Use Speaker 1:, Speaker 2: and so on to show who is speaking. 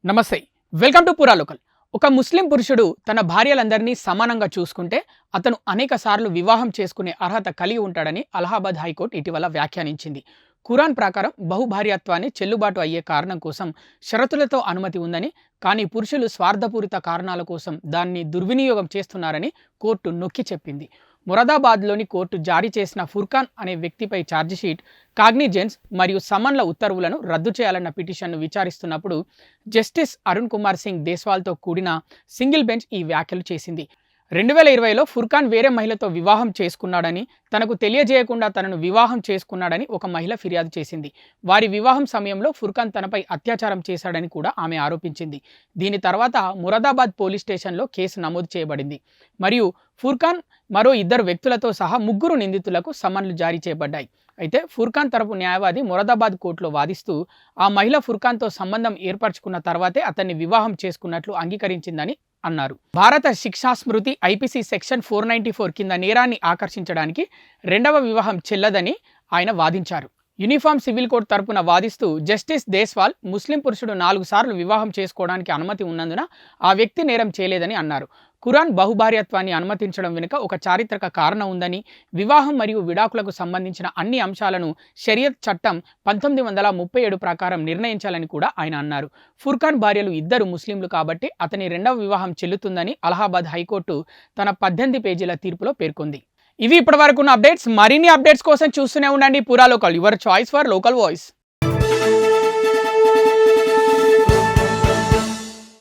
Speaker 1: నమస్తే. Welcome to పురాలోకల్. ఒక ముస్లిం పురుషుడు తన భార్యలందరినీ సమానంగా చూసుకుంటే అతను అనేక సార్లు వివాహం చేసుకునే అర్హత కలిగి ఉంటాడని అలహాబాద్ హైకోర్టు ఇటీవల వ్యాఖ్యానించింది. ఖురాన్ ప్రకారం బహుభార్యత్వాన్ని చెల్లుబాటు అయ్యే కారణం కోసం షరతులతో అనుమతి ఉందని, కానీ పురుషులు స్వార్థపూరిత కారణాల కోసం దాన్ని దుర్వినియోగం చేస్తున్నారని కోర్టు నొక్కి చెప్పింది. మొరాదాబాద్లోని కోర్టు జారీ చేసిన ఫుర్ఖాన్ అనే వ్యక్తిపై ఛార్జిషీట్, కాగ్నిజెన్స్ మరియు సమన్ల ఉత్తర్వులను రద్దు చేయాలన్న పిటిషన్ను విచారిస్తున్నప్పుడు జస్టిస్ అరుణ్ కుమార్ సింగ్ దేశ్వాల్తో కూడిన సింగిల్ బెంచ్ ఈ వ్యాఖ్యలు చేసింది. 2020లో ఫుర్ఖాన్ వేరే మహిళతో వివాహం చేసుకున్నాడని, తనకు తెలియజేయకుండా తనను వివాహం చేసుకున్నాడని ఒక మహిళ ఫిర్యాదు చేసింది. వారి వివాహం సమయంలో ఫుర్ఖాన్ తనపై అత్యాచారం చేశాడని కూడా ఆమె ఆరోపించింది. దీని తర్వాత మొరాదాబాద్ పోలీస్ స్టేషన్లో కేసు నమోదు చేయబడింది మరియు ఫుర్ఖాన్ మరో 2 వ్యక్తులతో సహా 3 నిందితులకు సమన్లు జారీ చేయబడ్డాయి. అయితే ఫుర్ఖాన్ తరపు న్యాయవాది మొరాదాబాద్ కోర్టులో వాదిస్తూ ఆ మహిళ ఫుర్ఖాన్తో సంబంధం ఏర్పరచుకున్న తర్వాతే అతన్ని వివాహం చేసుకున్నట్లు అంగీకరించిందని అన్నారు. భారత శిక్షా స్మృతి ఐపీసీ సెక్షన్ 494 కింద నేరాన్ని ఆకర్షించడానికి రెండవ వివాహం చెల్లదని ఆయన వాదించారు. యూనిఫామ్ సివిల్ కోడ్ తరపున వాదిస్తూ జస్టిస్ దేశ్వాల్ ముస్లిం పురుషుడు 4 సార్లు వివాహం చేసుకోవడానికి అనుమతి ఉన్నందున ఆ వ్యక్తి నేరం చేయలేదని అన్నారు. ఖురాన్ బహుభార్యత్వాన్ని అనుమతించడం వెనుక ఒక చారిత్రక కారణం ఉందని, వివాహం మరియు విడాకులకు సంబంధించిన అన్ని అంశాలను షరియత్ చట్టం 1937 ప్రకారం నిర్ణయించాలని కూడా ఆయన అన్నారు. ఫుర్ఖాన్ భార్యలు 2 ముస్లింలు కాబట్టి అతని రెండవ వివాహం చెల్లుతుందని అలహాబాద్ హైకోర్టు తన 18 పేజీల తీర్పులో పేర్కొంది. ఇవి ఇప్పటివరకు ఉన్న అప్డేట్స్. మరిన్ని అప్డేట్స్ కోసం చూస్తూనే ఉండండి పురాలోకల్, your choice for local voice.